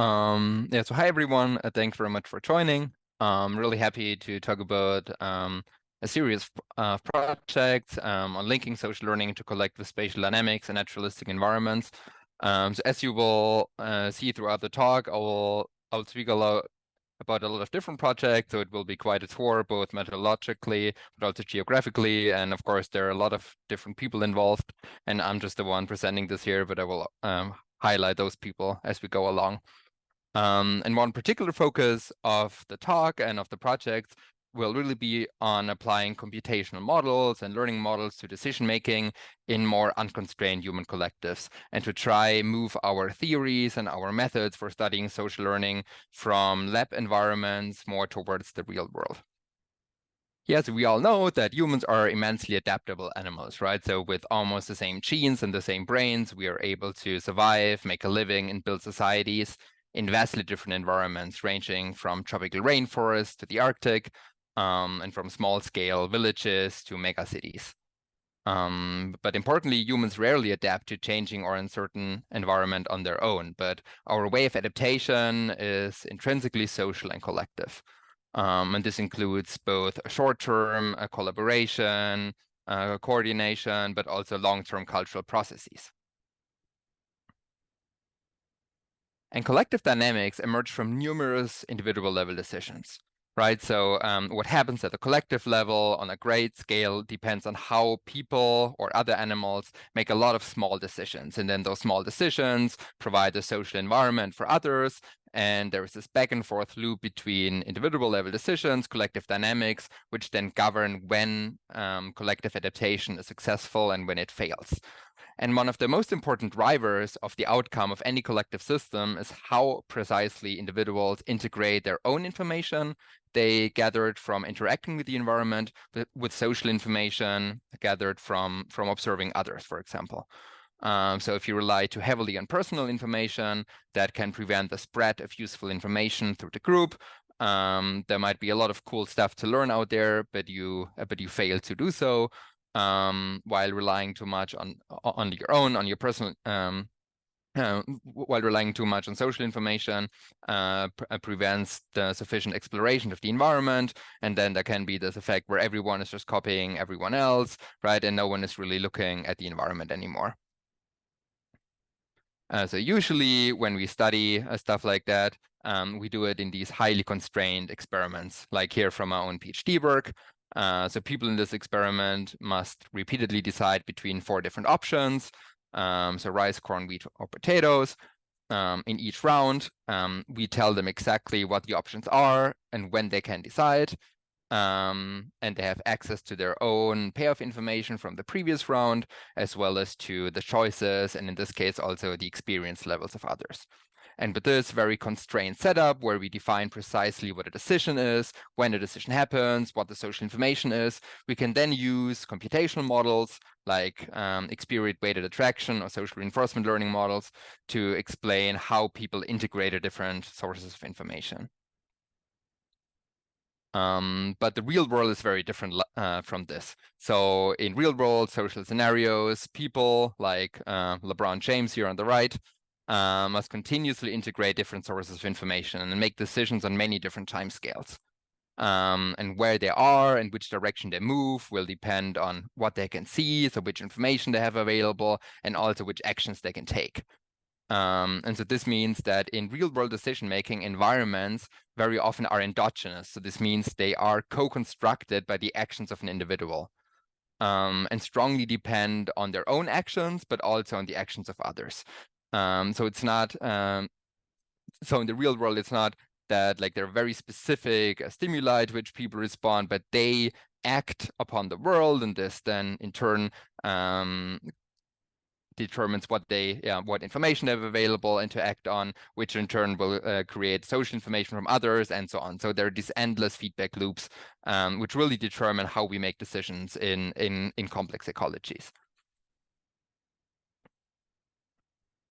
Yeah, so hi everyone. Thanks very much for joining. I'm really happy to talk about a series of projects on linking social learning to collective spatial dynamics and naturalistic environments. So as you will see throughout the talk, I'll speak about a lot of different projects, so it will be quite a tour, both methodologically, but also geographically. And of course, there are a lot of different people involved, and I'm just the one presenting this here, but I will highlight those people as we go along. And one particular focus of the talk and of the project will really be on applying computational models and learning models to decision making in more unconstrained human collectives, and to try move our theories and our methods for studying social learning from lab environments more towards the real world. Yes, we all know that humans are immensely adaptable animals, right? So with almost the same genes and the same brains, we are able to survive, make a living, and build societies in vastly different environments, ranging from tropical rainforests to the Arctic, and from small-scale villages to megacities. But importantly, humans rarely adapt to changing or uncertain environment on their own, but our way of adaptation is intrinsically social and collective. And this includes both short-term collaboration, coordination, but also long-term cultural processes. And collective dynamics emerge from numerous individual level decisions, right? So what happens at the collective level on a great scale depends on how people or other animals make a lot of small decisions. And then those small decisions provide a social environment for others. And there is this back and forth loop between individual level decisions, collective dynamics, which then govern when collective adaptation is successful and when it fails. And one of the most important drivers of the outcome of any collective system is how precisely individuals integrate their own information they gathered from interacting with the environment with social information gathered from observing others, for example. So if you rely too heavily on personal information, that can prevent the spread of useful information through the group. There might be a lot of cool stuff to learn out there, but you fail to do so. While relying too much on your personal while relying too much on social information prevents the sufficient exploration of the environment, and then there can be this effect where everyone is just copying everyone else, right? And no one is really looking at the environment anymore. So usually when we study stuff like that, we do it in these highly constrained experiments, like here from our own PhD work. So people in this experiment must repeatedly decide between 4 different options. So rice, corn, wheat, or potatoes. In each round, we tell them exactly what the options are and when they can decide. And they have access to their own payoff information from the previous round, as well as to the choices, and in this case, also the experience levels of others. And with this very constrained setup, where we define precisely what a decision is, when a decision happens, what the social information is, we can then use computational models like experience-weighted attraction or social reinforcement learning models to explain how people integrate different sources of information. But the real world is very different from this. So in real world social scenarios, people like LeBron James here on the right must continuously integrate different sources of information and make decisions on many different timescales. And where they are and which direction they move will depend on what they can see, so which information they have available, and also which actions they can take. And so this means that in real-world decision-making, environments very often are endogenous. So this means they are co-constructed by the actions of an individual, and strongly depend on their own actions, but also on the actions of others. So it's not, so in the real world, it's not that like there are very specific stimuli to which people respond, but they act upon the world, and this then in turn determines what information they have available and to act on, which in turn will create social information from others and so on. So there are these endless feedback loops, which really determine how we make decisions in complex ecologies.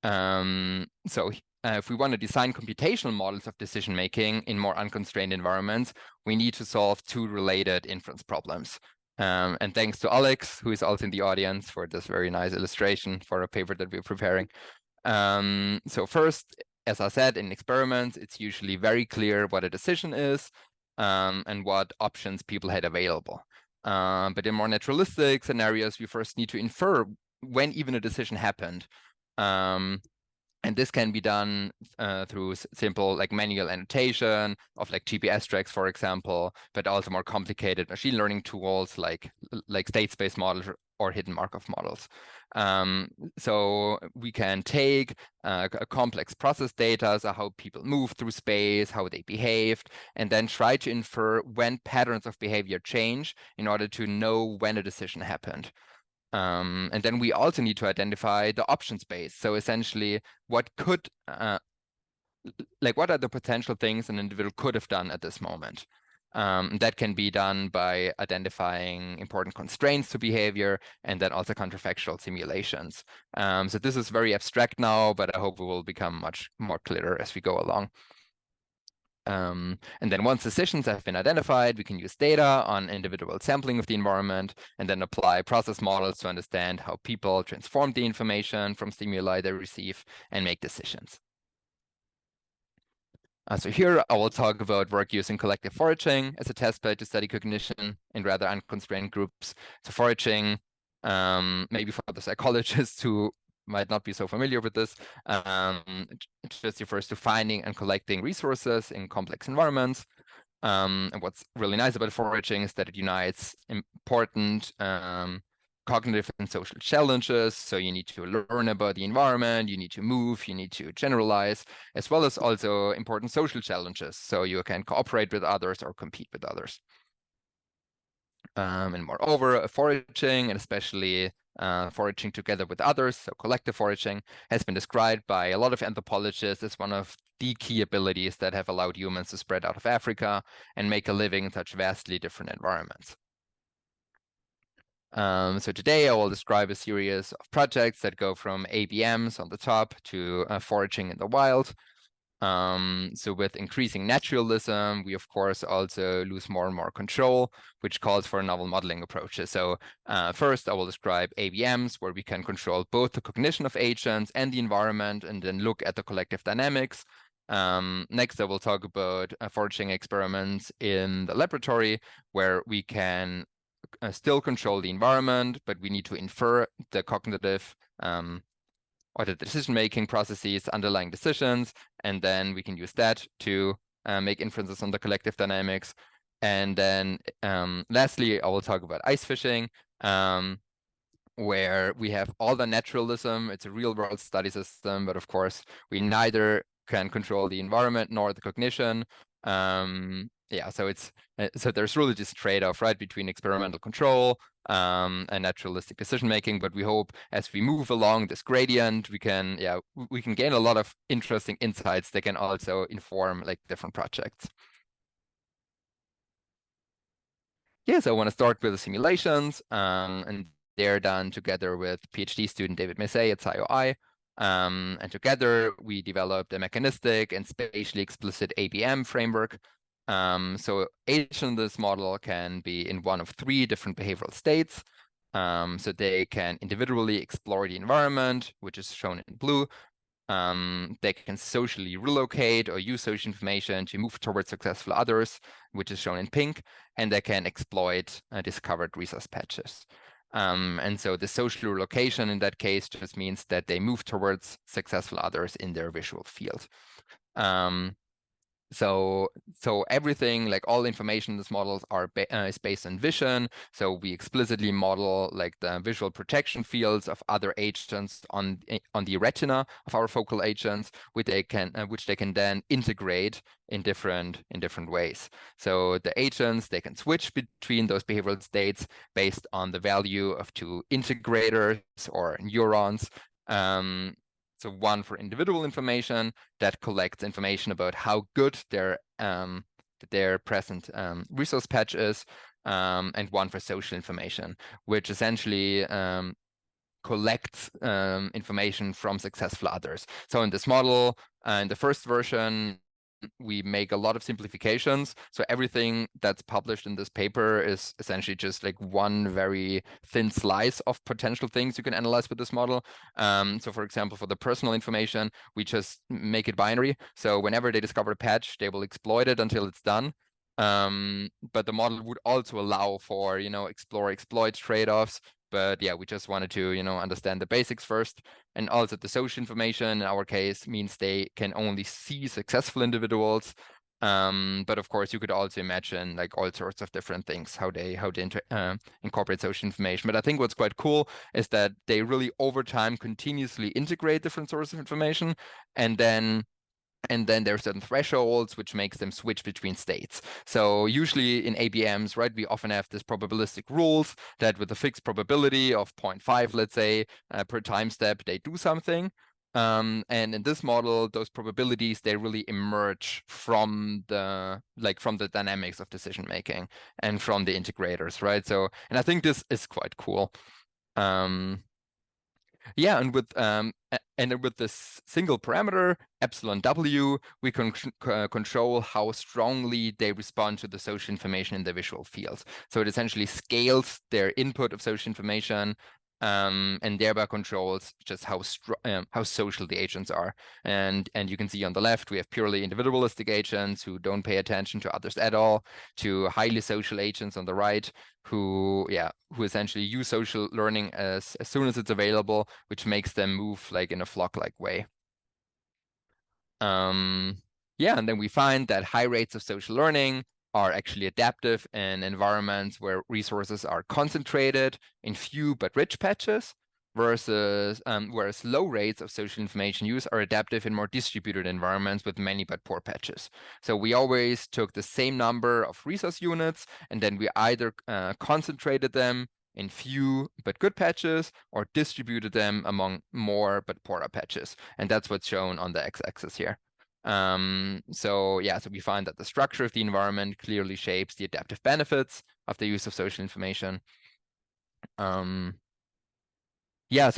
So if we want to design computational models of decision making in more unconstrained environments, we need to solve 2 related inference problems. And thanks to Alex, who is also in the audience, for this very nice illustration for a paper that we're preparing. So first, as I said, in experiments, it's usually very clear what a decision is and what options people had available. But in more naturalistic scenarios, we first need to infer when even a decision happened. And this can be done through simple like manual annotation of like GPS tracks, for example, but also more complicated machine learning tools like state space models or hidden Markov models. So we can take a complex process data, so how people move through space, how they behaved, and then try to infer when patterns of behavior change in order to know when a decision happened. And then we also need to identify the option space. So essentially, what are the potential things an individual could have done at this moment? That can be done by identifying important constraints to behavior and then also counterfactual simulations. So this is very abstract now, but I hope it will become much more clearer as we go along. And then once decisions have been identified, we can use data on individual sampling of the environment and then apply process models to understand how people transform the information from stimuli they receive and make decisions. So here I will talk about work using collective foraging as a test bed to study cognition in rather unconstrained groups. So foraging, maybe for the psychologists who might not be so familiar with this, it just refers to finding and collecting resources in complex environments. And what's really nice about foraging is that it unites important cognitive and social challenges. So you need to learn about the environment, you need to move, you need to generalize, as well as also important social challenges. So you can cooperate with others or compete with others. And moreover, foraging, and especially foraging together with others, so collective foraging, has been described by a lot of anthropologists as one of the key abilities that have allowed humans to spread out of Africa and make a living in such vastly different environments. So today I will describe a series of projects that go from ABMs on the top to foraging in the wild. So with increasing naturalism, we of course also lose more and more control, which calls for novel modeling approaches. So first I will describe ABMs, where we can control both the cognition of agents and the environment, and then look at the collective dynamics. Next I will talk about foraging experiments in the laboratory, where we can still control the environment, but we need to infer the cognitive or the decision-making processes underlying decisions, and then we can use that to make inferences on the collective dynamics. And then lastly, I will talk about ice fishing, where we have all the naturalism. It's a real-world study system, but of course, we neither can control the environment nor the cognition. Yeah, so there's really this trade-off, right, between experimental control and naturalistic decision-making. But we hope as we move along this gradient, we can gain a lot of interesting insights that can also inform like different projects. Yeah, so I want to start with the simulations, and they're done together with PhD student David Massey at SciOI. And together we developed a mechanistic and spatially explicit ABM framework. So agents in this model can be in one of three different behavioral states. So they can individually explore the environment, which is shown in blue. They can socially relocate or use social information to move towards successful others, which is shown in pink, and they can exploit discovered resource patches. And so the social relocation in that case just means that they move towards successful others in their visual field. So everything, like all information in this models is based on vision. So we explicitly model like the visual projection fields of other agents on the retina of our focal agents, which they can then integrate in different ways. So the agents, they can switch between those behavioral states based on the value of two integrators or neurons. So one for individual information that collects information about how good their present resource patch is, and one for social information, which essentially collects information from successful others. So in this model, in the first version, we make a lot of simplifications. So everything that's published in this paper is essentially just like one very thin slice of potential things you can analyze with this model. So for example, for the personal information, we just make it binary. So whenever they discover a patch, they will exploit it until it's done. But the model would also allow for, explore exploit trade-offs. But yeah, we just wanted to, understand the basics first. And also the social information in our case means they can only see successful individuals. But of course, you could also imagine like all sorts of different things, how they incorporate social information. But I think what's quite cool is that they really over time continuously integrate different sources of information, and then there are certain thresholds which makes them switch between states. So usually in ABMs, right, we often have this probabilistic rules that with a fixed probability of 0.5, let's say, per time step, they do something. And in this model, those probabilities, they really emerge from the dynamics of decision making and from the integrators, right? So, and I think this is quite cool. Yeah, and with this single parameter, epsilon w, we can control how strongly they respond to the social information in the visual field. So it essentially scales their input of social information, and thereby controls just how social the agents are. And you can see on the left, we have purely individualistic agents who don't pay attention to others at all, to highly social agents on the right, who essentially use social learning as soon as it's available, which makes them move like in a flock-like way. Yeah, and then we find that high rates of social learning are actually adaptive in environments where resources are concentrated in few but rich patches, whereas low rates of social information use are adaptive in more distributed environments with many but poor patches. So we always took the same number of resource units, and then we either concentrated them in few but good patches or distributed them among more but poorer patches. And that's what's shown on the x-axis here. So we find that the structure of the environment clearly shapes the adaptive benefits of the use of social information. So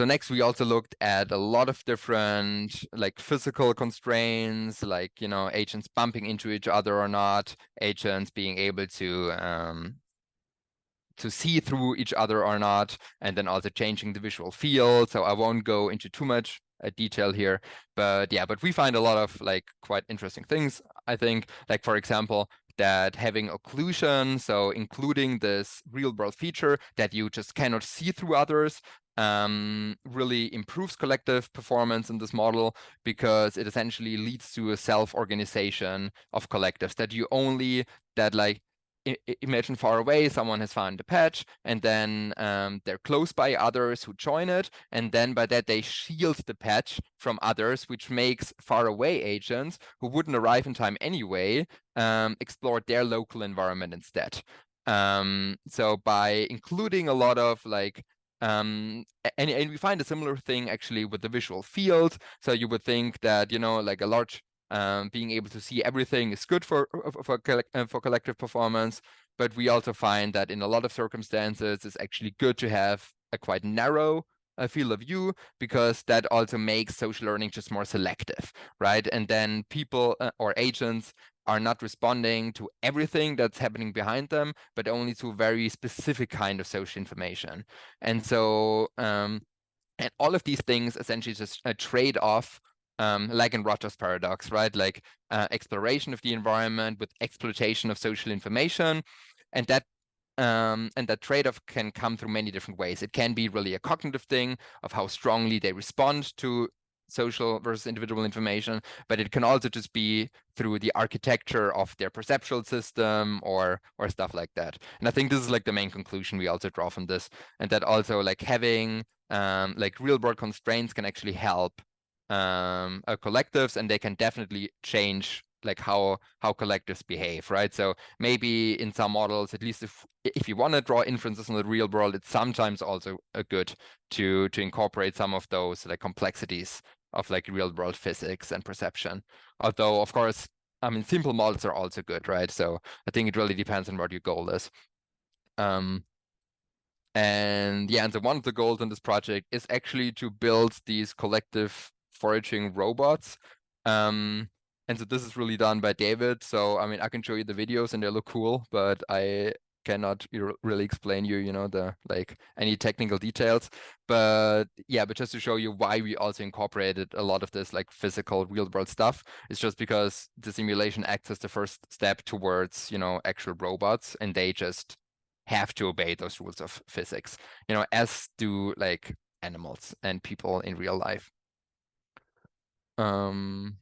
next we also looked at a lot of different like physical constraints, like, agents bumping into each other or not, agents being able to see through each other or not, and then also changing the visual field. So I won't go into too much detail here, but we find a lot of like quite interesting things, I think, like for example, that having occlusion, so including this real world feature that you just cannot see through others, really improves collective performance in this model, because it essentially leads to a self-organization of collectives that like imagine far away, someone has found a patch, and then they're close by others who join it, and then by that they shield the patch from others, which makes far away agents who wouldn't arrive in time anyway explore their local environment instead. So by including a lot of like and we find a similar thing actually with the visual field. So you would think that, like a large being able to see everything is good for collective performance, but we also find that in a lot of circumstances, it's actually good to have a quite narrow field of view, because that also makes social learning just more selective, right? And then people or agents are not responding to everything that's happening behind them, but only to a very specific kind of social information. And so, and all of these things essentially just trade off, like in Rogers' paradox, right? Like exploration of the environment with exploitation of social information. And that trade-off can come through many different ways. It can be really a cognitive thing of how strongly they respond to social versus individual information, but it can also just be through the architecture of their perceptual system or stuff like that. And I think this is like the main conclusion we also draw from this, and that also like having like real world constraints can actually help collectives, and they can definitely change like how collectives behave, right? So maybe in some models, at least if you want to draw inferences in the real world, it's sometimes also good to incorporate some of those like complexities of like real world physics and perception. Although, of course, I mean, simple models are also good, right? So I think it really depends on what your goal is. And so one of the goals in this project is actually to build these collective foraging robots. And so this is really done by David. So I mean, I can show you the videos and they look cool, but I cannot really explain the like any technical details. But yeah, but just to show you why we also incorporated a lot of this like physical real world stuff, it's just because the simulation acts as the first step towards, actual robots, and they just have to obey those rules of physics, as do like animals and people in real life. Um,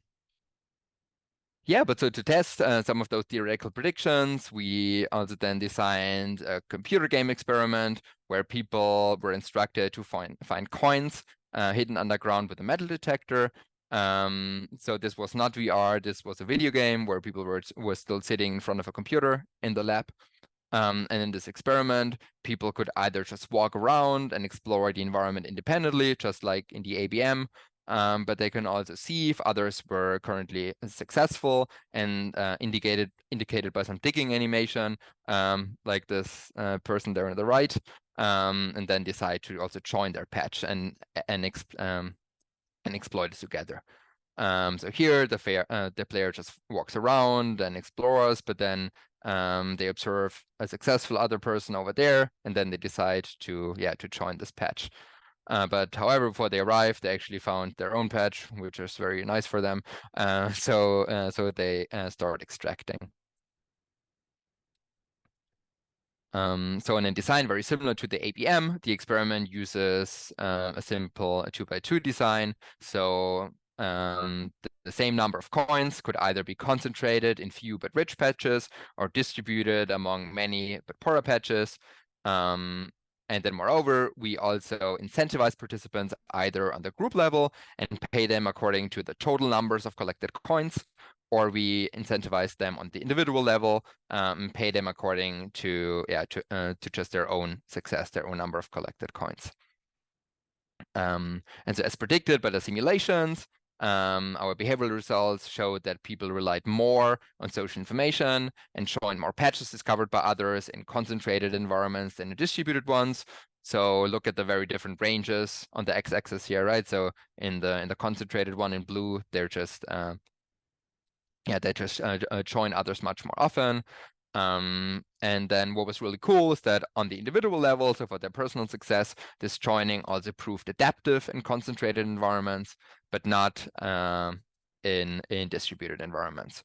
Yeah, but so to test some of those theoretical predictions, we also then designed a computer game experiment where people were instructed to find coins hidden underground with a metal detector. So this was not VR, this was a video game where people were still sitting in front of a computer in the lab. And in this experiment, people could either just walk around and explore the environment independently, just like in the ABM, but they can also see if others were currently successful, and indicated by some digging animation, like this person there on the right, and then decide to also join their patch and exploit it together. So here the player just walks around and explores, but then they observe a successful other person over there, and then they decide to join this patch. But however, before they arrive, they actually found their own patch, which is very nice for them. So they start extracting. So in a design very similar to the ABM, the experiment uses a simple 2x2 design. So the same number of coins could either be concentrated in few but rich patches or distributed among many but poorer patches. And then moreover, we also incentivize participants either on the group level and pay them according to the total numbers of collected coins, or we incentivize them on the individual level, pay them according to just their own success, their own number of collected coins. And so as predicted by the simulations, our behavioral results showed that people relied more on social information and joined more patches discovered by others in concentrated environments than in distributed ones. So look at the very different ranges on the x-axis here, right? So in the concentrated one in blue, they just join others much more often. And then what was really cool is that on the individual level, so for their personal success, this joining also proved adaptive in concentrated environments, but not in distributed environments.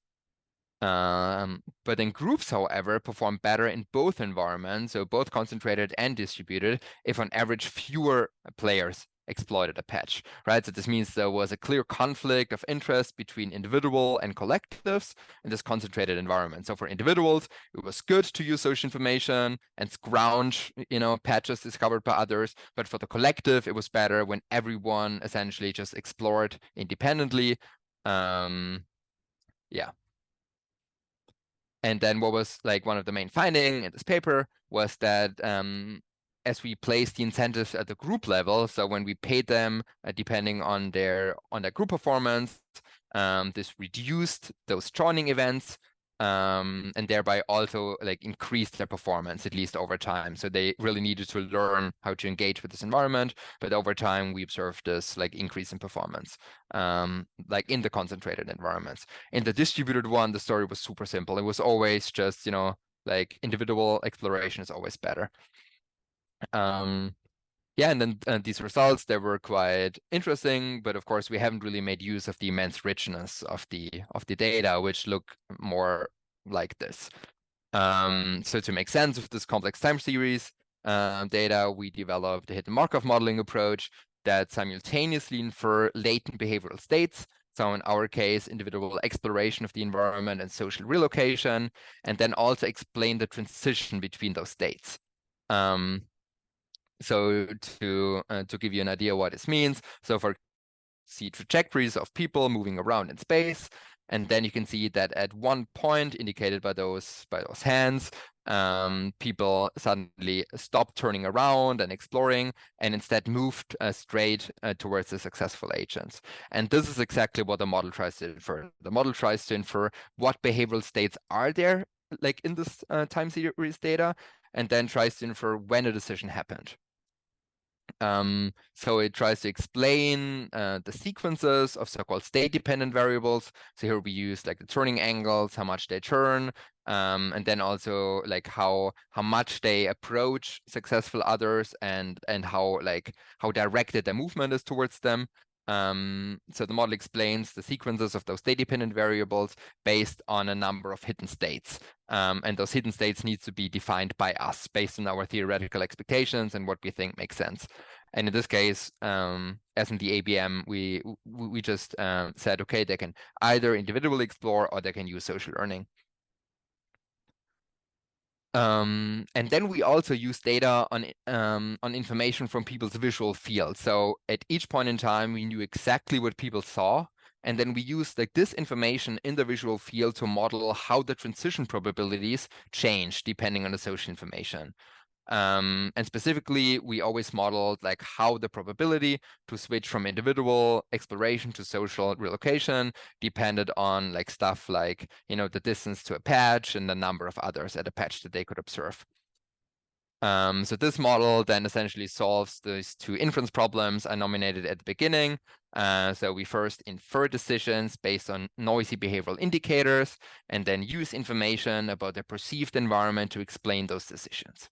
But in groups, however, perform better in both environments, so both concentrated and distributed, if on average fewer players exploited a patch, right? So this means there was a clear conflict of interest between individual and collectives in this concentrated environment. So for individuals, it was good to use social information and scrounge, patches discovered by others. But for the collective, it was better when everyone essentially just explored independently. Yeah. And then what was like one of the main finding in this paper was that as we placed the incentives at the group level, so when we paid them depending on their group performance, this reduced those joining events, and thereby also like increased their performance, at least over time. So they really needed to learn how to engage with this environment, but over time we observed this like increase in performance, like in the concentrated environments. In the distributed one, the story was super simple. It was always just, like individual exploration is always better. Yeah, and then these results, they were quite interesting, but of course we haven't really made use of the immense richness of the data, which look more like this. So to make sense of this complex time series data, we developed a hidden Markov modeling approach that simultaneously infer latent behavioral states. So in our case, individual exploration of the environment and social relocation, and then also explain the transition between those states. So to give you an idea what this means, so for see trajectories of people moving around in space, and then you can see that at one point indicated by those hands, people suddenly stopped turning around and exploring, and instead moved straight towards the successful agents. And this is exactly what the model tries to infer. The model tries to infer what behavioral states are there, like in this time series data, and then tries to infer when a decision happened. So it tries to explain the sequences of so-called state-dependent variables. So here we use like the turning angles, how much they turn, and then also like how much they approach successful others, and how directed their movement is towards them. So the model explains the sequences of those state-dependent variables based on a number of hidden states. And those hidden states need to be defined by us based on our theoretical expectations and what we think makes sense. And in this case, as in the ABM, we just said, okay, they can either individually explore or they can use social learning. And then we also use data on information from people's visual field. So at each point in time, we knew exactly what people saw. And then we used like this information in the visual field to model how the transition probabilities change depending on the social information. And specifically, we always modeled like how the probability to switch from individual exploration to social relocation depended on like stuff like, the distance to a patch and the number of others at a patch that they could observe. So this model then essentially solves those two inference problems I nominated at the beginning. So we first infer decisions based on noisy behavioral indicators, and then use information about the perceived environment to explain those decisions.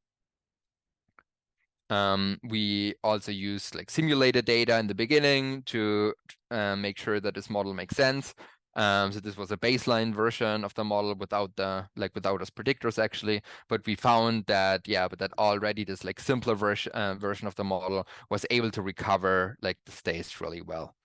We also use like simulated data in the beginning to make sure that this model makes sense. So this was a baseline version of the model without us predictors actually, but we found that that already this like simpler version of the model was able to recover like the states really well.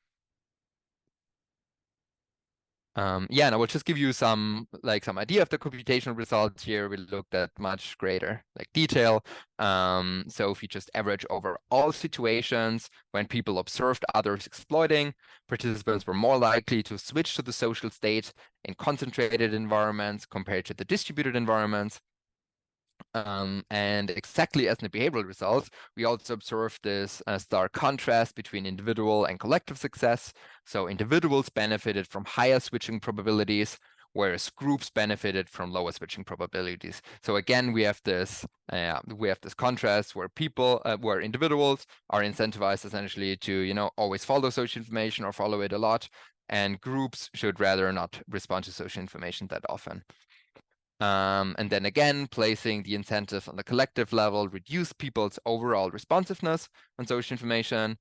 And I will just give you some idea of the computational results here. We looked at much greater detail. So if you just average over all situations when people observed others exploiting, participants were more likely to switch to the social state in concentrated environments compared to the distributed environments. And exactly as in the behavioral results, we also observed this stark contrast between individual and collective success. So individuals benefited from higher switching probabilities, whereas groups benefited from lower switching probabilities. So again, we have this contrast where individuals are incentivized essentially to always follow social information or follow it a lot, and groups should rather not respond to social information that often. And then again, placing the incentive on the collective level reduced people's overall responsiveness on social information.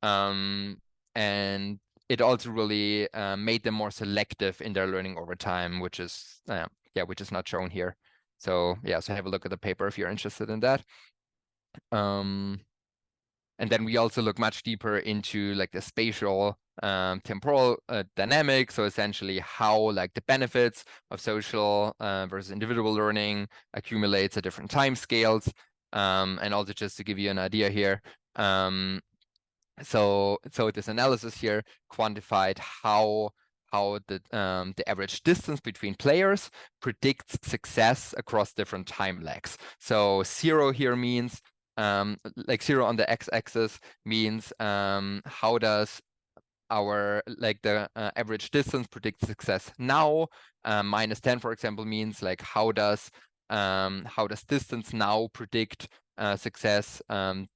And it also really made them more selective in their learning over time, which is not shown here. So have a look at the paper if you're interested in that. And then we also look much deeper into like the spatial temporal dynamics. So essentially how the benefits of social versus individual learning accumulates at different time scales. And also just to give you an idea here, so this analysis here quantified how the average distance between players predicts success across different time lags. So 0 here means 0 on the x-axis means how does our the average distance predict success now. -10, for example, means how does distance now predict success 10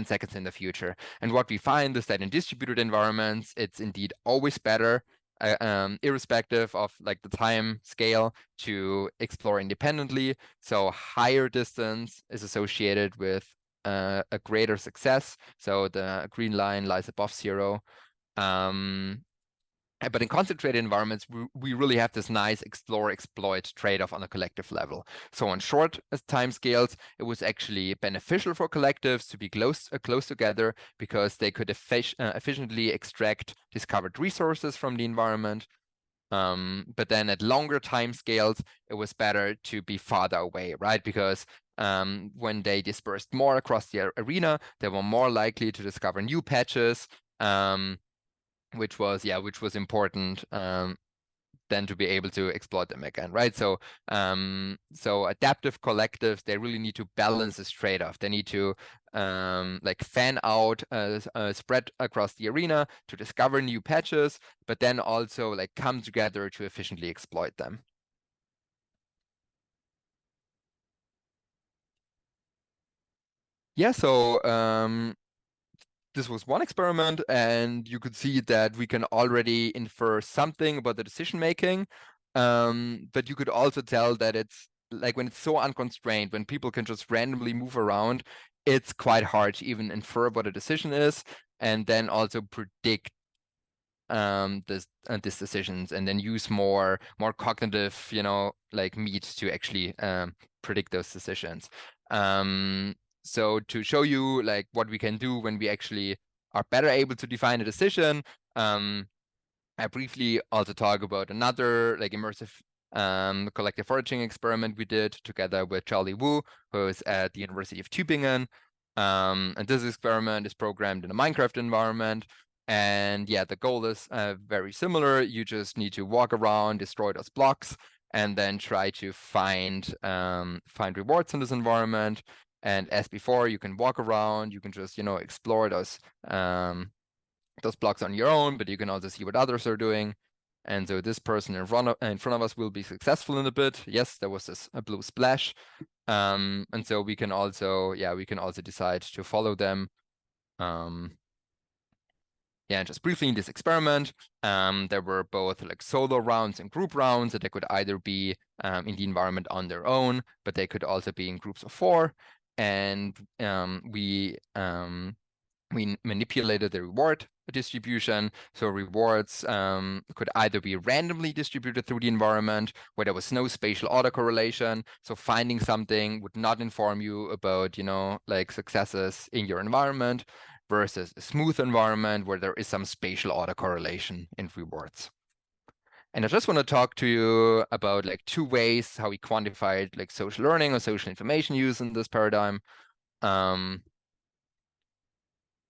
seconds in the future. And what we find is that in distributed environments, it's indeed always better, irrespective of the time scale, to explore independently. So higher distance is associated with a greater success. So the green line lies above 0. But in concentrated environments, we really have this nice explore-exploit trade-off on a collective level. So on short time scales, it was actually beneficial for collectives to be close together because they could efficiently extract discovered resources from the environment. But then at longer time scales, it was better to be farther away, right? Because when they dispersed more across the arena, they were more likely to discover new patches, which was important then to be able to exploit them again, right? So adaptive collectives, they really need to balance this trade-off. They need to fan out, spread across the arena to discover new patches, but then also come together to efficiently exploit them. Yeah, so this was one experiment, and you could see that we can already infer something about the decision making. But you could also tell that it's like when it's so unconstrained, when people can just randomly move around, it's quite hard to even infer what a decision is, and then also predict these decisions, and then use more cognitive, like meat to actually predict those decisions. Um, so to show you like what we can do when we actually are better able to define a decision, I briefly also talk about another like immersive collective foraging experiment we did together with Charlie Wu, who is at the University of Tübingen. And this experiment is programmed in a Minecraft environment. And yeah, the goal is very similar. You just need to walk around, destroy those blocks, and then try to find rewards in this environment. And as before, you can walk around, you can just, explore those blocks on your own, but you can also see what others are doing. And so this person in front of us will be successful in a bit. Yes, there was this a blue splash. And so we can also decide to follow them. Yeah, and just briefly in this experiment, there were both like solo rounds and group rounds that they could either be in the environment on their own, but they could also be in groups of 4. And we manipulated the reward distribution. So rewards could either be randomly distributed through the environment where there was no spatial autocorrelation. So finding something would not inform you about, like successes in your environment, versus a smooth environment where there is some spatial autocorrelation in rewards. And I just want to talk to you about like 2 ways how we quantified like social learning or social information use in this paradigm.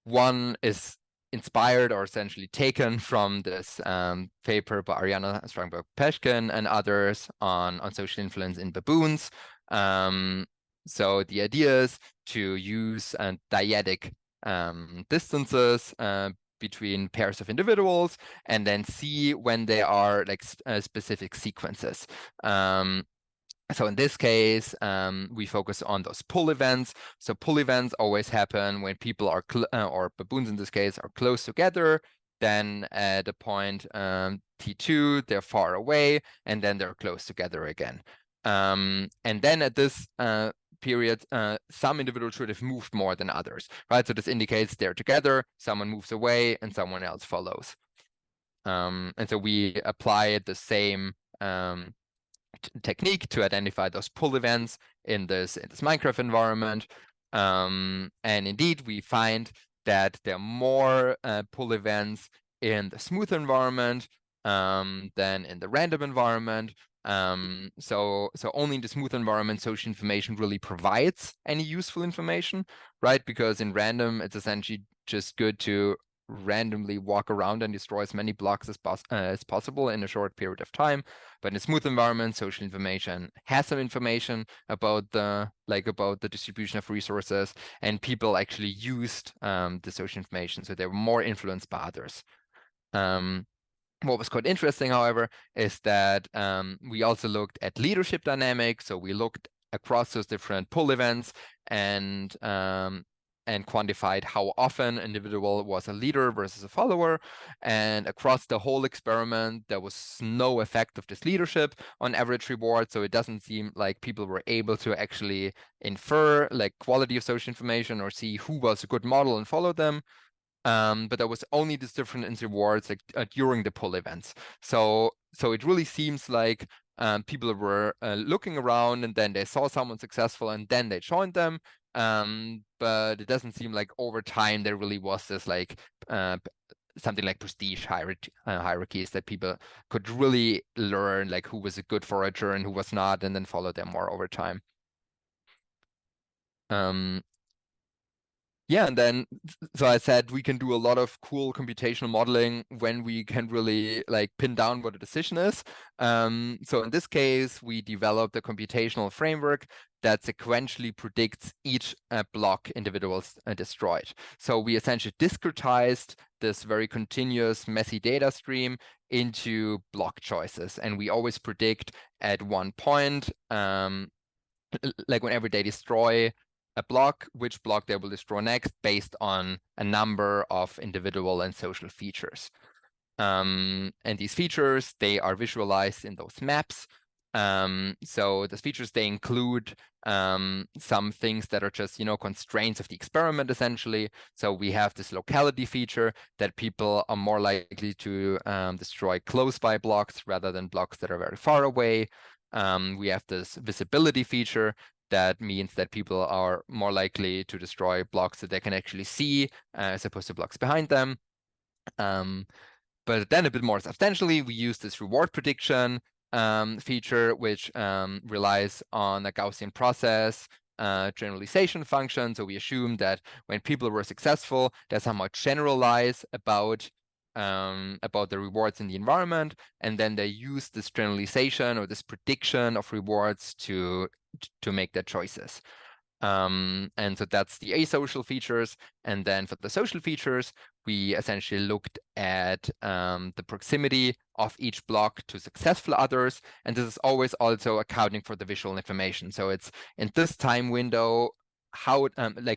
One is inspired or essentially taken from this paper by Ariana Strangberg-Peshkin and others on social influence in baboons. So the idea is to use dyadic distances between pairs of individuals and then see when they are like specific sequences. So in this case, we focus on those pull events. So pull events always happen when people are, or baboons in this case, are close together. Then at a point T2, they're far away, and then they're close together again. And then at this period, some individuals should have moved more than others, right? So this indicates they're together, someone moves away, and someone else follows. And so we apply the same technique to identify those pull events in this Minecraft environment. And indeed, we find that there are more pull events in the smooth environment than in the random environment. So only in the smooth environment social information really provides any useful information, right? Because in random, it's essentially just good to randomly walk around and destroy as many blocks as possible in a short period of time. But in a smooth environment, social information has some information about the distribution of resources, and people actually used the social information, so they were more influenced by others. What was quite interesting, however, is that we also looked at leadership dynamics. So we looked across those different pull events and quantified how often an individual was a leader versus a follower. And across the whole experiment, there was no effect of this leadership on average reward. So it doesn't seem like people were able to actually infer like quality of social information or see who was a good model and follow them. But there was only this difference in rewards like during the pull events. So it really seems like people were looking around and then they saw someone successful and then they joined them. But it doesn't seem like over time there really was this like something like prestige hierarchies that people could really learn like who was a good forager and who was not, and then follow them more over time. Yeah, and then so I said we can do a lot of cool computational modeling when we can really like pin down what a decision is. So in this case, we developed a computational framework that sequentially predicts each block individuals destroyed. So we essentially discretized this very continuous, messy data stream into block choices, and we always predict at one point, like whenever they destroy a block, which block they will destroy next based on a number of individual and social features. And these features, they are visualized in those maps. So the features, they include some things that are just, constraints of the experiment, essentially. So we have this locality feature that people are more likely to destroy close by blocks rather than blocks that are very far away. We have this visibility feature that means that people are more likely to destroy blocks that they can actually see as opposed to blocks behind them. But then a bit more substantially, we use this reward prediction feature, which relies on a Gaussian process generalization function. So we assume that when people were successful, they somehow generalize about the rewards in the environment, and then they use this generalization or this prediction of rewards to make their choices. And so that's the asocial features. And then for the social features, we essentially looked at the proximity of each block to successful others. And this is always also accounting for the visual information. So it's in this time window, how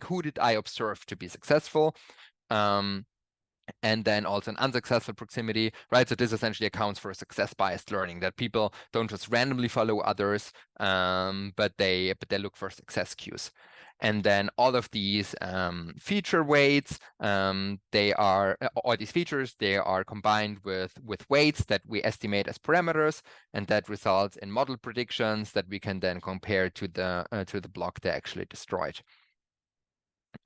who did I observe to be successful? And then also an unsuccessful proximity, right? So this essentially accounts for success-biased learning, that people don't just randomly follow others, but they look for success cues. And then all of these feature weights, all these features, they are combined with weights that we estimate as parameters, and that results in model predictions that we can then compare to the block they actually destroyed.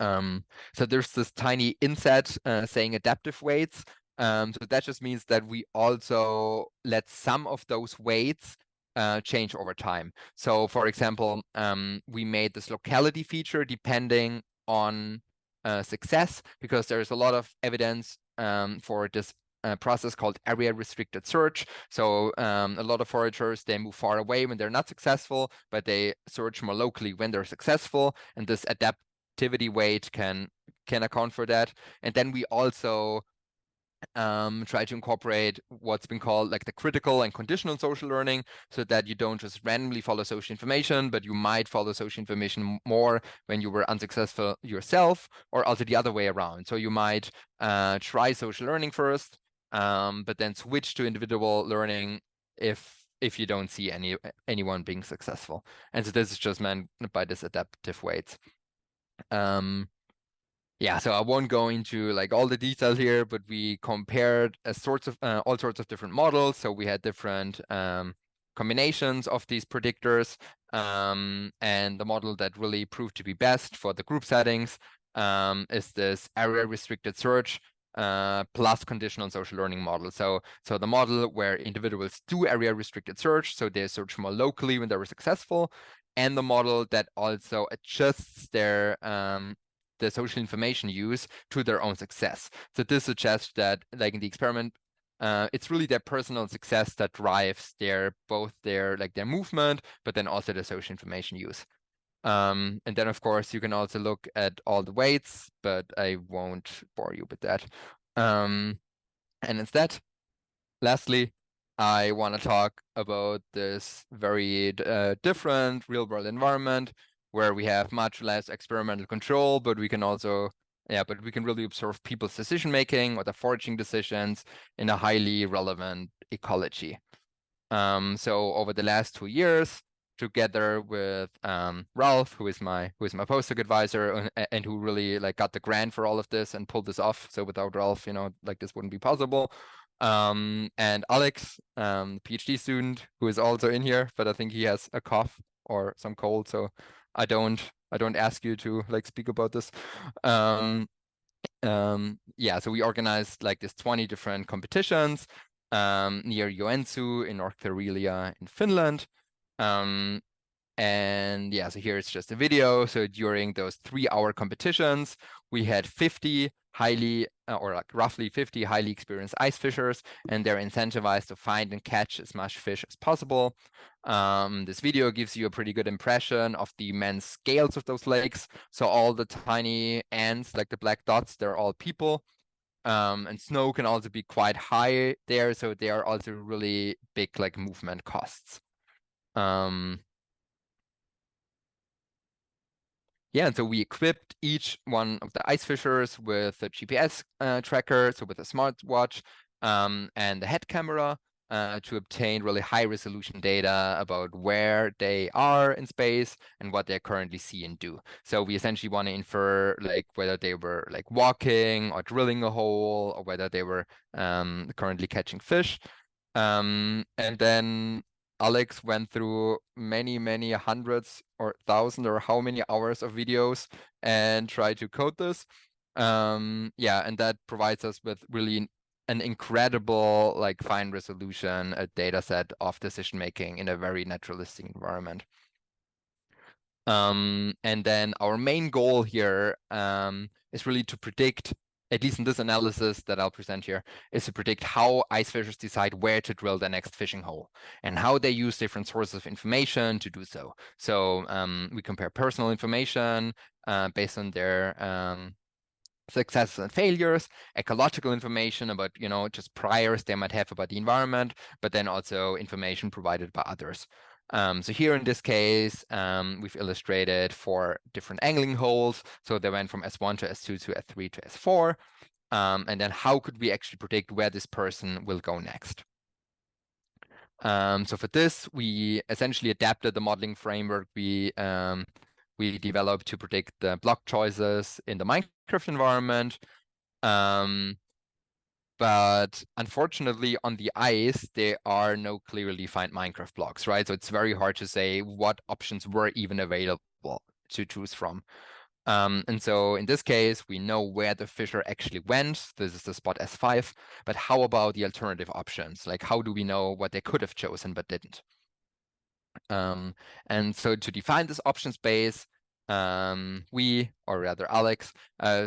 So there's this tiny inset saying adaptive weights. So that just means that we also let some of those weights change over time. So for example, we made this locality feature depending on success, because there's a lot of evidence for this process called area restricted search. So a lot of foragers, they move far away when they're not successful, but they search more locally when they're successful, and this adaptivity weight can account for that. And then we also try to incorporate what's been called like the critical and conditional social learning, so that you don't just randomly follow social information, but you might follow social information more when you were unsuccessful yourself, or also the other way around. So you might try social learning first, but then switch to individual learning if you don't see anyone being successful. And so this is just meant by this adaptive weights. Yeah, so I won't go into like all the detail here, but we compared all sorts of different models. So we had different combinations of these predictors, and the model that really proved to be best for the group settings is this area restricted search plus conditional social learning model. So the model where individuals do area restricted search, so they search more locally when they were successful, and the model that also adjusts their the social information use to their own success. So this suggests that, like in the experiment, it's really their personal success that drives both their movement, but then also the social information use. And then of course you can also look at all the weights, but I won't bore you with that. And instead, lastly, I want to talk about this very different real-world environment where we have much less experimental control, but we can also, but we can really observe people's decision-making or the foraging decisions in a highly relevant ecology. So over the last 2 years, together with Ralph, who is my postdoc advisor, and who really got the grant for all of this and pulled this off. So without Ralph, this wouldn't be possible. And Alex, PhD student, who is also in here, but I think he has a cough or some cold, so I don't ask you to speak about this. Yeah, so we organized this 20 different competitions near Joensuu in North Karelia in Finland. And yeah, so here it's just a video. So during those 3-hour competitions, we had 50 roughly 50 highly experienced ice fishers, and they're incentivized to find and catch as much fish as possible. This video gives you a pretty good impression of the immense scales of those lakes. So all the tiny ants, like the black dots, they're all people. And snow can also be quite high there, so they are also really big movement costs. Yeah, and so we equipped each one of the ice fishers with a GPS tracker, so with a smartwatch and a head camera to obtain really high resolution data about where they are in space and what they currently see and do. So we essentially want to infer like whether they were like walking or drilling a hole or whether they were currently catching fish. And then Alex went through many, many hundreds or thousands or how many hours of videos and tried to code this. Yeah, and that provides us with really an incredible, like, fine resolution data set of decision making in a very naturalistic environment. And then our main goal here is really to predict, at least in this analysis that I'll present here, is to predict how ice fishers decide where to drill their next fishing hole and how they use different sources of information to do so. So we compare personal information based on their successes and failures, ecological information about, just priors they might have about the environment, but then also information provided by others. So here in this case, we've illustrated 4 different angling holes. So they went from S1 to S2 to S3 to S4. And then how could we actually predict where this person will go next? So for this, we essentially adapted the modeling framework we developed to predict the block choices in the Minecraft environment. But unfortunately, on the ice, there are no clearly defined Minecraft blocks, right? So it's very hard to say what options were even available to choose from. And so in this case, we know where the fisher actually went. This is the spot S5. But how about the alternative options? Like, how do we know what they could have chosen but didn't? And so to define this option space, we, or rather Alex,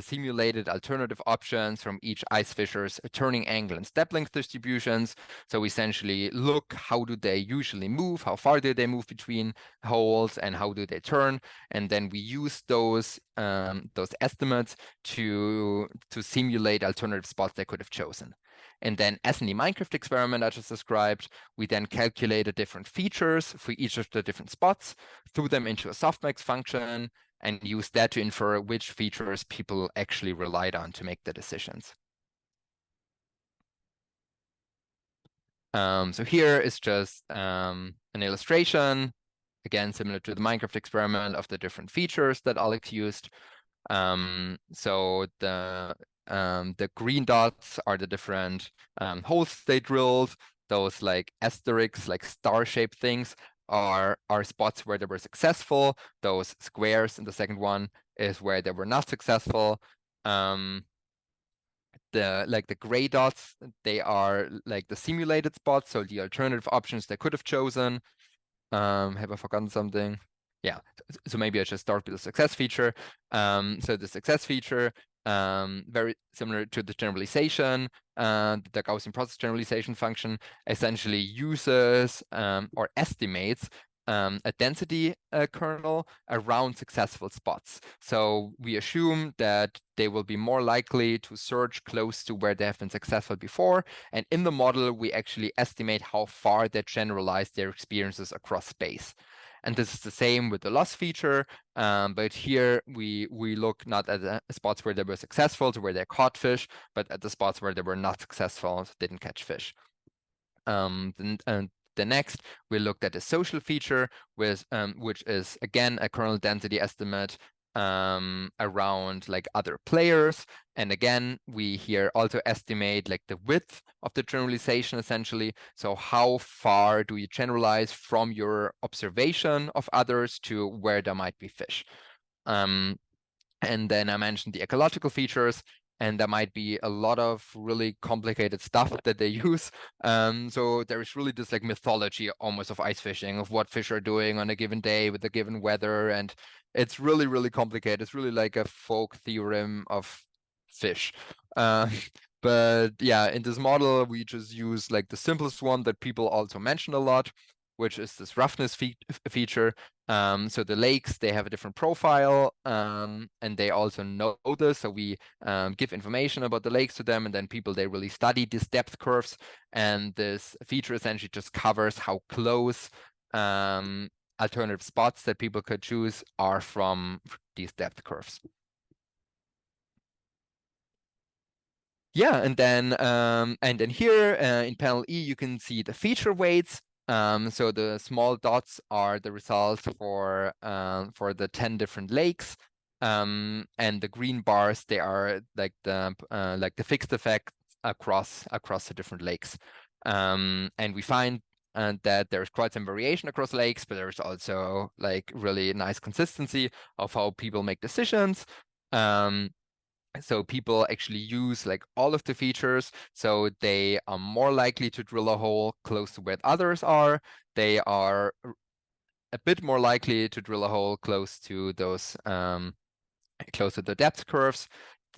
simulated alternative options from each ice fisher's turning angle and step length distributions. So we essentially look, how do they usually move? How far do they move between holes and how do they turn? And then we use those estimates to simulate alternative spots they could have chosen. And then, as in the Minecraft experiment I just described, we then calculated different features for each of the different spots, threw them into a softmax function, and used that to infer which features people actually relied on to make the decisions. So here is just an illustration, again, similar to the Minecraft experiment, of the different features that Alex used. So the green dots are the different holes they drilled. Those like asterisks, like star-shaped things, are spots where they were successful. Those squares in the second one is where they were not successful. The gray dots, they are like the simulated spots, so the alternative options they could have chosen. Have I forgotten something? Yeah, so maybe I should start with the success feature. So the success feature, very similar to the generalization, the Gaussian process generalization function essentially uses or estimates a density kernel around successful spots. So we assume that they will be more likely to search close to where they have been successful before. And in the model, we actually estimate how far they generalize their experiences across space. And this is the same with the loss feature, but here we look not at the spots where they were successful to where they caught fish, but at the spots where they were not successful, didn't catch fish. The next, we looked at the social feature, which is again a kernel density estimate around like other players. And again, we here also estimate like the width of the generalization essentially. So how far do you generalize from your observation of others to where there might be fish? And then I mentioned the ecological features, and there might be a lot of really complicated stuff that they use. So there is really this like mythology almost of ice fishing, of what fish are doing on a given day with a given weather. And it's really, really complicated. It's really like a folk theorem of fish. But yeah, in this model, we just use like the simplest one that people also mention a lot, which is this roughness feature. So the lakes, they have a different profile, and they also know this. So we give information about the lakes to them, and then people, they really study these depth curves. And this feature essentially just covers how close alternative spots that people could choose are from these depth curves. Yeah, and then here in panel E, you can see the feature weights. So the small dots are the results for the 10 different lakes. And the green bars, they are like the fixed effect across the different lakes. And we find that there's quite some variation across lakes, but there's also like really nice consistency of how people make decisions. So people actually use like all of the features. So they are more likely to drill a hole close to where others are. They are a bit more likely to drill a hole close to those close to the depth curves.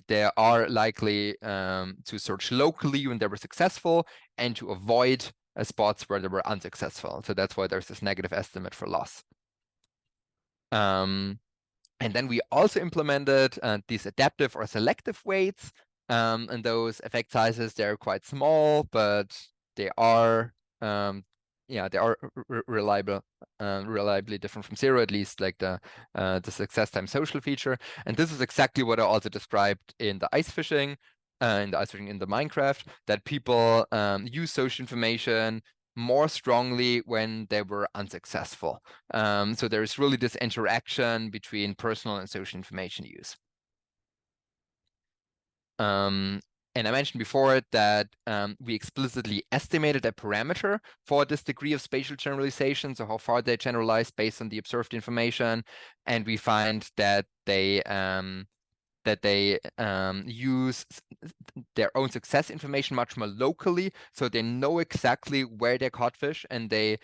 They are likely to search locally when they were successful and to avoid spots where they were unsuccessful. So that's why there's this negative estimate for loss. And then we also implemented these adaptive or selective weights. And those effect sizes, they're quite small, but they are reliably different from zero, at least like the success time social feature. And this is exactly what I also described in the ice fishing, in the Minecraft, that people use social information more strongly when they were unsuccessful. So there's really this interaction between personal and social information use. And I mentioned before that we explicitly estimated a parameter for this degree of spatial generalization, so how far they generalize based on the observed information. And we find that they use their own success information much more locally, so they know exactly where they caught fish, and they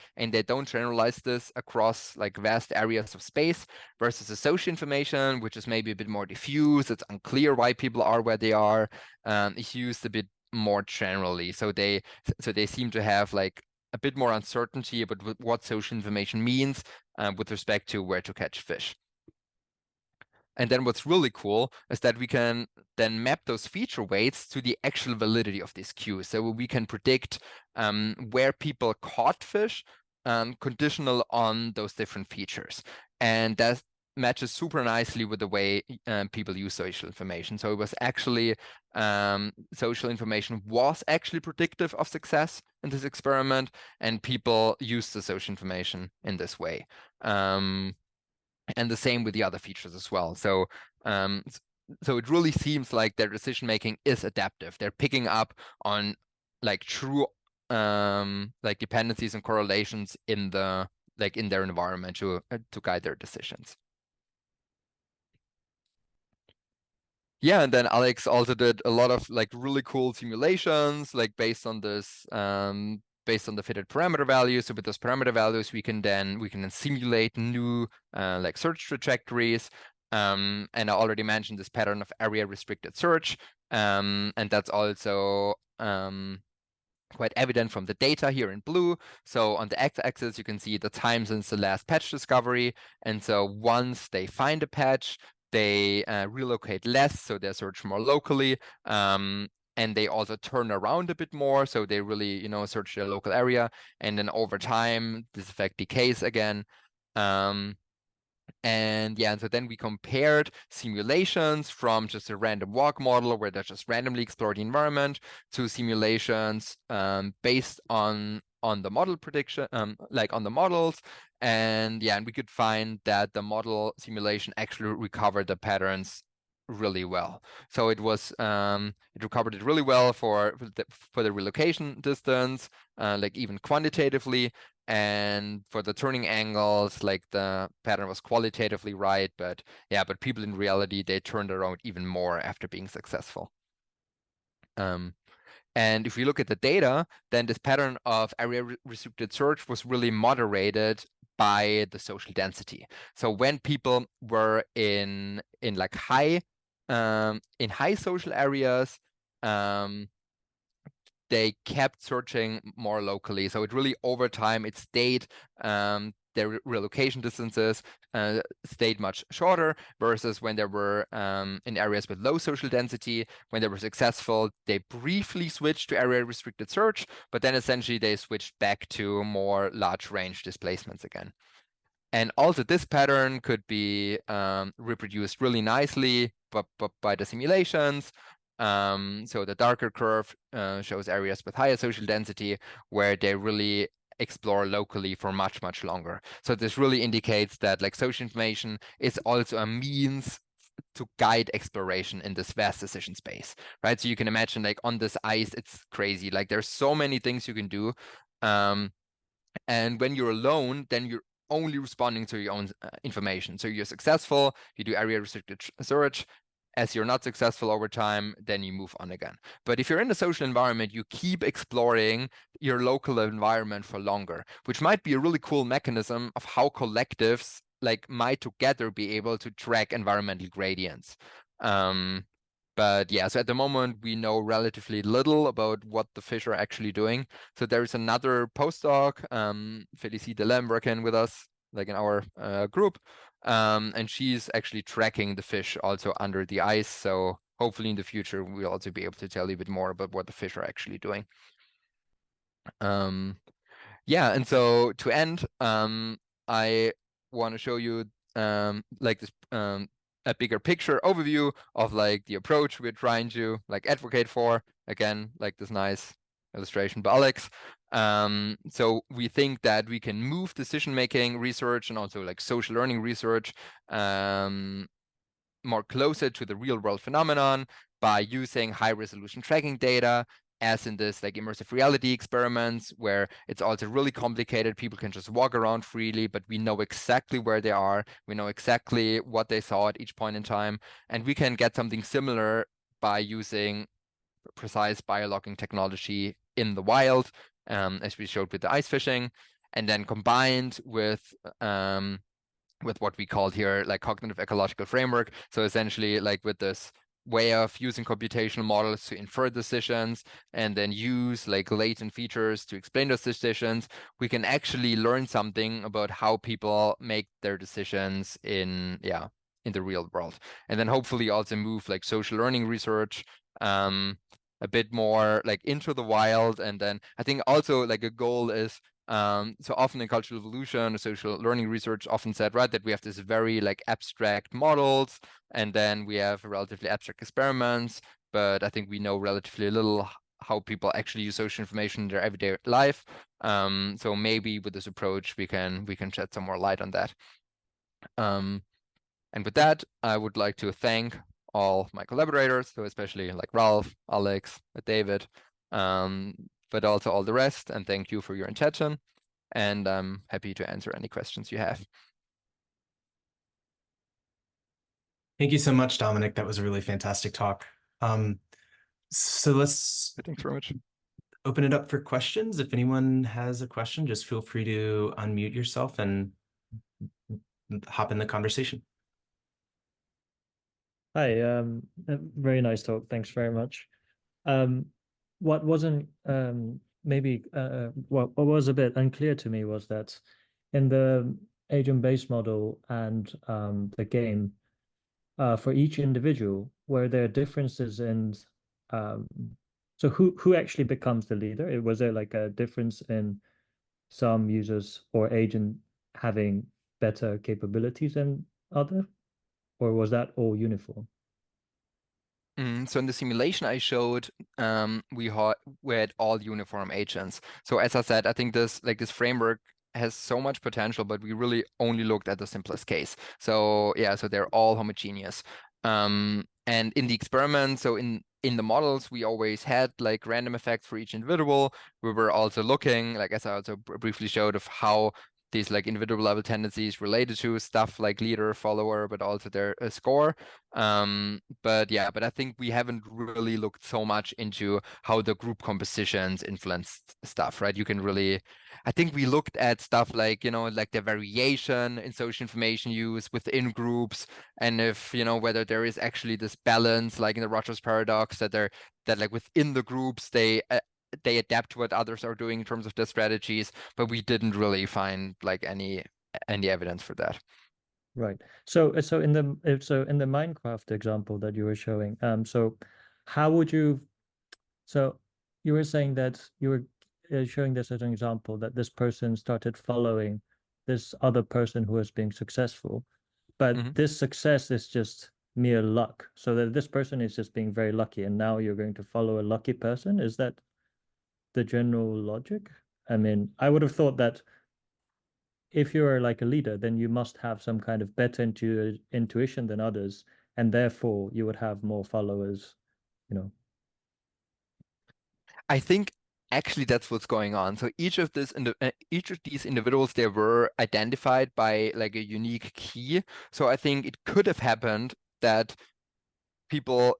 don't generalize this across like vast areas of space, versus the social information, which is maybe a bit more diffuse. It's unclear why people are where they are. It's used a bit more generally, so they seem to have like a bit more uncertainty about what social information means with respect to where to catch fish. And then what's really cool is that we can then map those feature weights to the actual validity of these cues. So we can predict where people caught fish conditional on those different features. And that matches super nicely with the way people use social information. So it was actually, social information was actually predictive of success in this experiment, and people used the social information in this way. And the same with the other features as well. So it really seems like their decision making is adaptive. They're picking up on like true like dependencies and correlations in their environment to guide their decisions. Yeah, and then Alex also did a lot of like really cool simulations, like based on this based on the fitted parameter values. So with those parameter values, we can then simulate new like search trajectories. And I already mentioned this pattern of area restricted search. And that's also quite evident from the data here in blue. So on the x-axis, you can see the time since the last patch discovery. And so once they find a patch, they relocate less, so they search more locally. And they also turn around a bit more, so they really, search their local area. And then over time, this effect decays again. And so then we compared simulations from just a random walk model where they just randomly explore the environment to simulations based on the model prediction, like on the models. And we could find that the model simulation actually recovered the patterns really well. So it was it recovered it really well for the relocation distance, like even quantitatively. And for the turning angles, like the pattern was qualitatively right, but people in reality, they turned around even more after being successful. And if we look at the data, then this pattern of area restricted search was really moderated by the social density. So when people were in like high social areas, they kept searching more locally. So it really, over time, it stayed, their relocation distances stayed much shorter, versus when they were in areas with low social density. When they were successful, they briefly switched to area restricted search, but then essentially they switched back to more large range displacements again. And also this pattern could be reproduced really nicely by the simulations. So the darker curve shows areas with higher social density where they really explore locally for much, much longer. So this really indicates that like social information is also a means to guide exploration in this vast decision space, right? So you can imagine like on this ice, it's crazy. Like there's so many things you can do. And when you're alone, then you're only responding to your own information. So you're successful, you do area restricted search. As you're not successful over time, then you move on again. But if you're in a social environment, you keep exploring your local environment for longer, which might be a really cool mechanism of how collectives like might together be able to track environmental gradients. But yeah, so at the moment, we know relatively little about what the fish are actually doing. So there's another postdoc, Félicie Delem, working with us, like in our group. And she's actually tracking the fish also under the ice. So hopefully in the future, we'll also be able to tell you a bit more about what the fish are actually doing. Yeah, and so to end, I want to show you like this a bigger picture overview of like the approach we're trying to like advocate for. Again, like this nice illustration by Alex. So we think that we can move decision-making research and also like social learning research more closer to the real-world phenomenon by using high-resolution tracking data, as in this like immersive reality experiments where it's also really complicated. People can just walk around freely, but we know exactly where they are. We know exactly what they saw at each point in time. And we can get something similar by using precise biologging technology in the wild, as we showed with the ice fishing, and then combined with what we called here like cognitive ecological framework. So essentially like with this way of using computational models to infer decisions and then use like latent features to explain those decisions, we can actually learn something about how people make their decisions in the real world. And then hopefully also move like social learning research a bit more like into the wild. And then I think also like a goal is so often in cultural evolution or social learning research often said, right, that we have this very like abstract models and then we have relatively abstract experiments, but I think we know relatively little how people actually use social information in their everyday life. So maybe with this approach we can shed some more light on that. And with that, I would like to thank all my collaborators, so especially like Ralph, Alex, David, but also all the rest, and thank you for your attention. And I'm happy to answer any questions you have. Thank you so much, Dominik. That was a really fantastic talk. So let's Thanks very much. open it up for questions. If anyone has a question, just feel free to unmute yourself and hop in the conversation. Hi, a very nice talk. Thanks very much. What wasn't maybe what was a bit unclear to me was that in the agent-based model and the game, for each individual, were there differences in so who actually becomes the leader? Was there like a difference in some users or agent having better capabilities than other, or was that all uniform? So in the simulation I showed, we had all uniform agents. So as I said, I think this framework has so much potential, but we really only looked at the simplest case. So yeah, so they're all homogeneous. And in the experiment, so in the models, we always had like random effects for each individual. We were also looking, like as I also briefly showed, of how these like individual level tendencies related to stuff like leader, follower, but also their score. But I think we haven't really looked so much into how the group compositions influence stuff, right? You can really, I think we looked at stuff like, like the variation in social information use within groups, and if, whether there is actually this balance, like in the Rogers paradox, that like within the groups, they adapt to what others are doing in terms of their strategies, but we didn't really find like any evidence for that. Right. So in the Minecraft example that you were showing, so how would you? So you were saying that you were showing this as an example that this person started following this other person who is being successful, but this success is just mere luck. So that this person is just being very lucky, and now you're going to follow a lucky person. Is that the general logic? I mean, I would have thought that if you're like a leader, then you must have some kind of better intuition than others, and therefore you would have more followers, you know. I think actually that's what's going on. So each of these individuals, they were identified by like a unique key. So I think it could have happened that people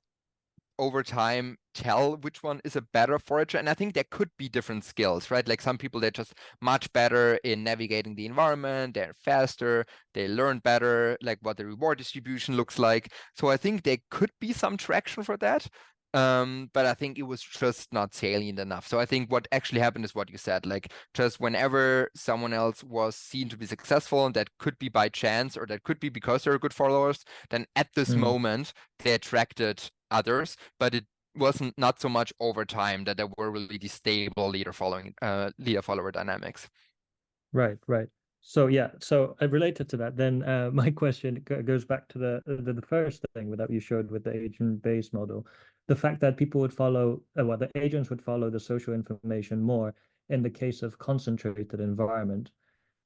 over time tell which one is a better forager. And I think there could be different skills, right? Like some people, they're just much better in navigating the environment, they're faster, they learn better, like what the reward distribution looks like. So I think there could be some traction for that. But I think it was just not salient enough. So I think what actually happened is what you said, like just whenever someone else was seen to be successful, and that could be by chance or that could be because they're good followers, then at this moment they attracted others, but it wasn't not so much over time that there were really these stable leader-follower dynamics. Right. So yeah, so related to that, then my question goes back to the first thing that you showed with the agent-based model, the fact that people would follow, the agents would follow the social information more in the case of concentrated environment.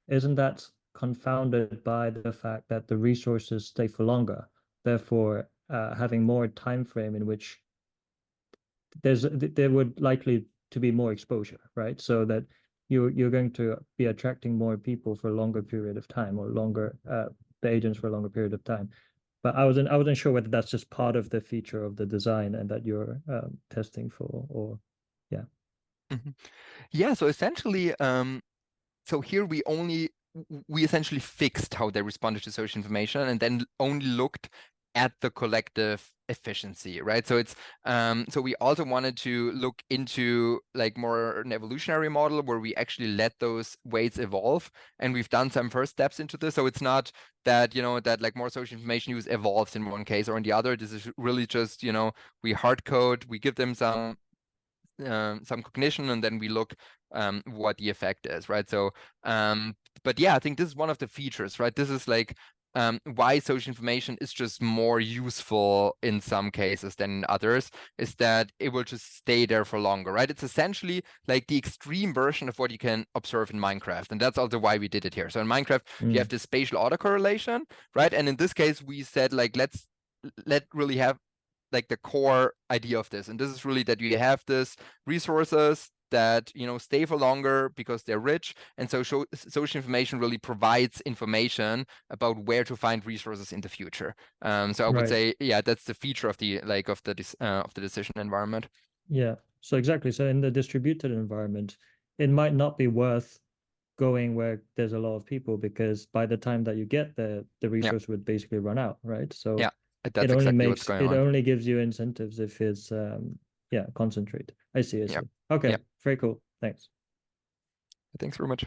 Isn't that confounded by the fact that the resources stay for longer, therefore having more time frame in which there would likely to be more exposure, right? So that you're going to be attracting more people for a longer period of time, or longer the agents for a longer period of time. But I wasn't sure whether that's just part of the feature of the design and that you're testing for, or yeah. Yeah, so essentially, so here we essentially fixed how they responded to social information, and then only looked at the collective efficiency, right? So it's so we also wanted to look into like more an evolutionary model where we actually let those weights evolve, and we've done some first steps into this. So it's not that, you know, that like more social information use evolves in one case or in the other. This is really just, you know, we hard code, we give them some cognition, and then we look what the effect is, right? So but yeah, I think this is one of the features, right? This is like why social information is just more useful in some cases than in others, is that it will just stay there for longer, right? It's essentially like the extreme version of what you can observe in Minecraft, and that's also why we did it here. So in Minecraft, you have this spatial autocorrelation, right? And in this case, we said like let really have like the core idea of this, and this is really that you have this resources that, you know, stay for longer because they're rich, and so social information really provides information about where to find resources in the future. So I would say, yeah, that's the feature of the decision environment. Yeah, so exactly. So in the distributed environment, it might not be worth going where there's a lot of people, because by the time that you get there, the resource would basically run out, right? So yeah, that's exactly what's going on. It only gives you incentives if it's concentrated. I see. Okay, very cool. Thanks. Thanks very much.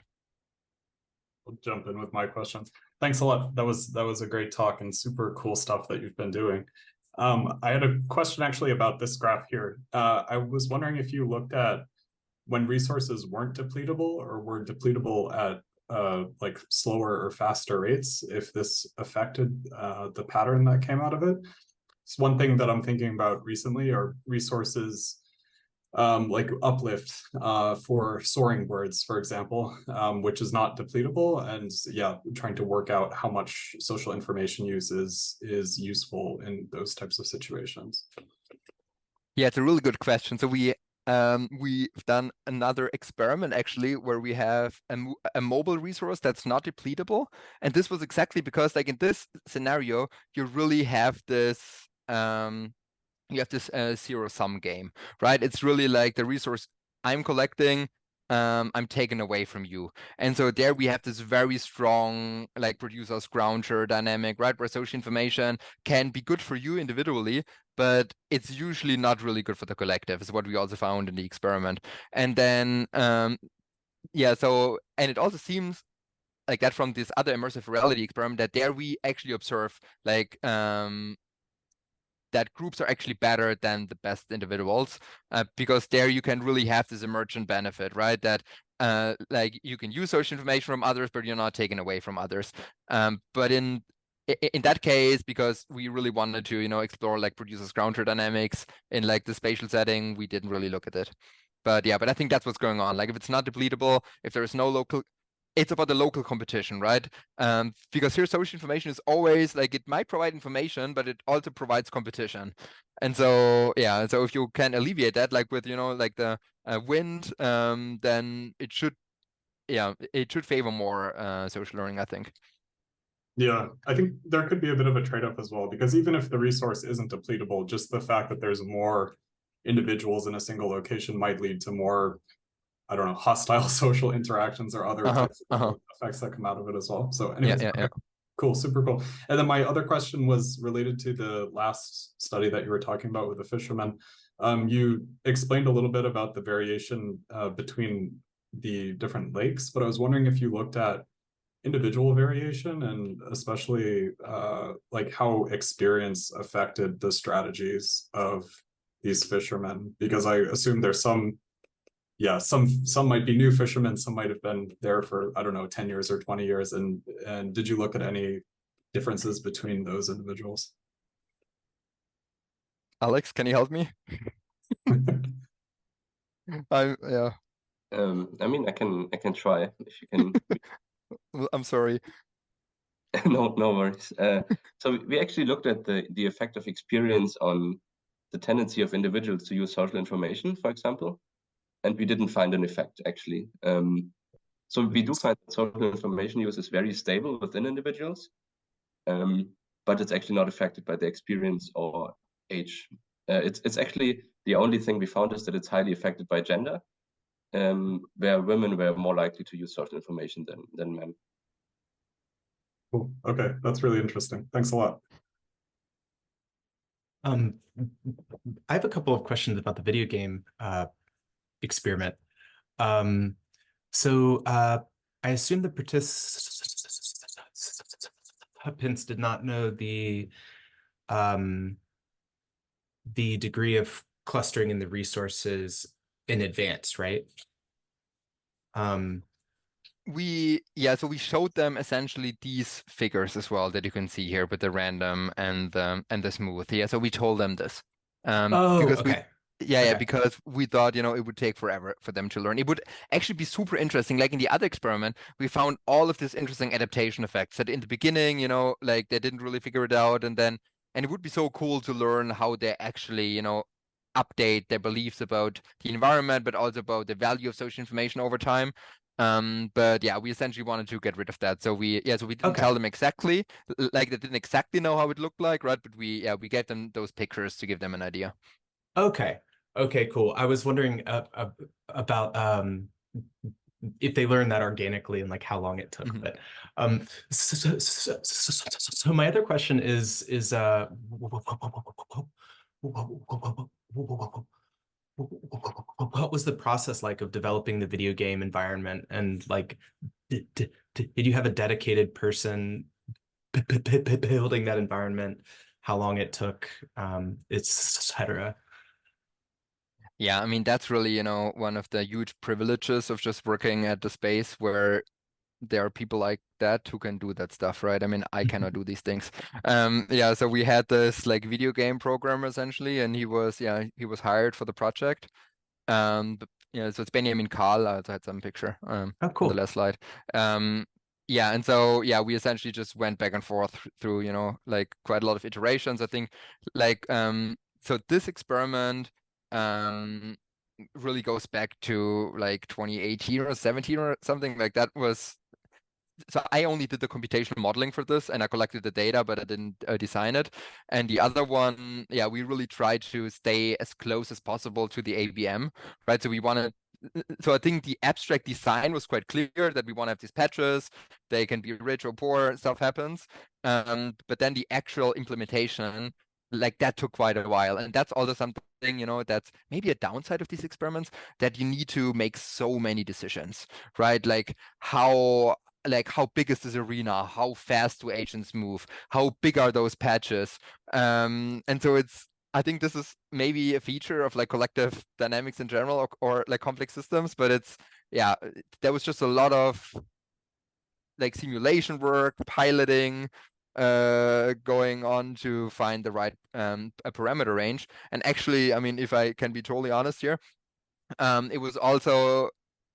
I'll jump in with my questions. Thanks a lot. That was a great talk and super cool stuff that you've been doing. I had a question actually about this graph here. I was wondering if you looked at when resources weren't depletable or were depletable at like slower or faster rates, if this affected the pattern that came out of it. It's one thing that I'm thinking about recently are resources like uplift for soaring birds, for example, which is not depletable, and yeah, trying to work out how much social information use is useful in those types of situations. Yeah, it's a really good question. So we've done another experiment actually where we have a mobile resource that's not depletable, and this was exactly because like in this scenario you really have this zero-sum game, right? It's really like the resource I'm collecting, I'm taken away from you. And so there we have this very strong like producer-scrounger dynamic, right? Where social information can be good for you individually, but it's usually not really good for the collective, is what we also found in the experiment. And then, yeah, so, and it also seems like that from this other immersive reality experiment that there we actually observe like, that groups are actually better than the best individuals, because there you can really have this emergent benefit, right? That like you can use social information from others, but you're not taking away from others. But in that case, because we really wanted to, explore like producers ground dynamics in like the spatial setting, we didn't really look at it. But yeah, but I think that's what's going on. Like if it's not depletable, if there is no local, it's about the local competition, right? Because here social information is always like, it might provide information, but it also provides competition. And so, yeah, so if you can alleviate that, like with, like the wind, then it should favor more social learning, I think. Yeah, I think there could be a bit of a trade-off as well, because even if the resource isn't depletable, just the fact that there's more individuals in a single location might lead to more, I don't know, hostile social interactions or other types of effects that come out of it as well. So anyways, yeah. Cool, super cool. And then my other question was related to the last study that you were talking about with the fishermen. You explained a little bit about the variation between the different lakes, but I was wondering if you looked at individual variation and especially like how experience affected the strategies of these fishermen, because I assume there's some might be new fishermen, some might have been there for, I don't know, 10 years or 20 years. And did you look at any differences between those individuals? Alex, can you help me? Yeah. I mean, I can try if you can. I'm sorry. No worries. So we actually looked at the effect of experience on the tendency of individuals to use social information, for example, and we didn't find an effect actually. So we do find that social information use is very stable within individuals, but it's actually not affected by the experience or age. It's actually the only thing we found is that it's highly affected by gender, where women were more likely to use social information than men. Cool. Okay, that's really interesting. Thanks a lot. I have a couple of questions about the video game experiment. So I assume the participants did not know the degree of clustering in the resources in advance, right? So we showed them essentially these figures as well that you can see here with the random and the smooth. Yeah, so we told them this. Because okay. Because we thought, it would take forever for them to learn. It would actually be super interesting. Like in the other experiment, we found all of these interesting adaptation effects that in the beginning, like they didn't really figure it out. And it would be so cool to learn how they actually, update their beliefs about the environment, but also about the value of social information over time. But yeah, we essentially wanted to get rid of that. So we didn't tell them exactly, like they didn't exactly know how it looked like, right? But we gave them those pictures to give them an idea. Okay, cool. I was wondering about if they learned that organically and like how long it took. But so my other question is what was the process like of developing the video game environment, and like did you have a dedicated person building that environment, how long it took, etc.? Yeah, I mean, that's really, one of the huge privileges of just working at the space where there are people like that who can do that stuff, right? I mean, I cannot do these things. So we had this like video game programmer essentially, and he was hired for the project. So it's Benjamin Karl. I also had some picture on the last slide. And so we essentially just went back and forth through, like quite a lot of iterations. I think like so this experiment really goes back to like 2018 or 17 or something like that. So I only did the computational modeling for this, and I collected the data, but I didn't design it. And the other one, we really tried to stay as close as possible to the ABM, right? So I think the abstract design was quite clear that we want to have these patches. They can be rich or poor, stuff happens. But then the actual implementation, like that took quite a while. And that's also something, that's maybe a downside of these experiments, that you need to make so many decisions, right? Like how big is this arena? How fast do agents move? How big are those patches? And so I think this is maybe a feature of like collective dynamics in general, or like complex systems, but yeah, there was just a lot of like simulation work, piloting, going on to find the right a parameter range. And actually, I mean, if I can be totally honest here, it was also,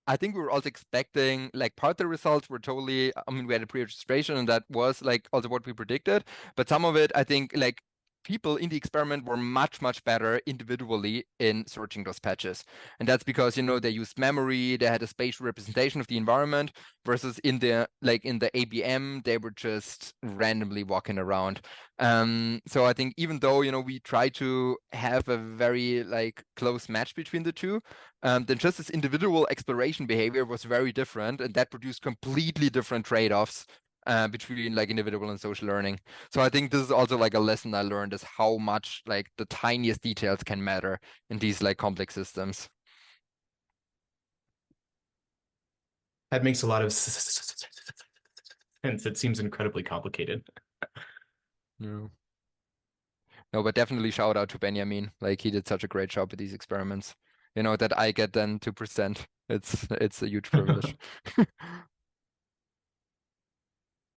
I think we were also expecting, like, part of the results were totally, I mean, we had a pre-registration and that was like also what we predicted, but some of it, I think, like, people in the experiment were much, much better individually in searching those patches. And that's because, you know, they used memory, they had a spatial representation of the environment, versus in the, like, in the ABM, they were just randomly walking around. So I think even though, you know, we try to have a very, like, close match between the two, then just this individual exploration behavior was very different, and that produced completely different trade-offs between, like, individual and social learning. So I think this is also like a lesson I learned, is how much, like, the tiniest details can matter in these, like, complex systems. That makes a lot of sense. It seems incredibly complicated. No, but definitely shout out to Benjamin. Like, he did such a great job with these experiments. You know, that I get then to present. It's a huge privilege.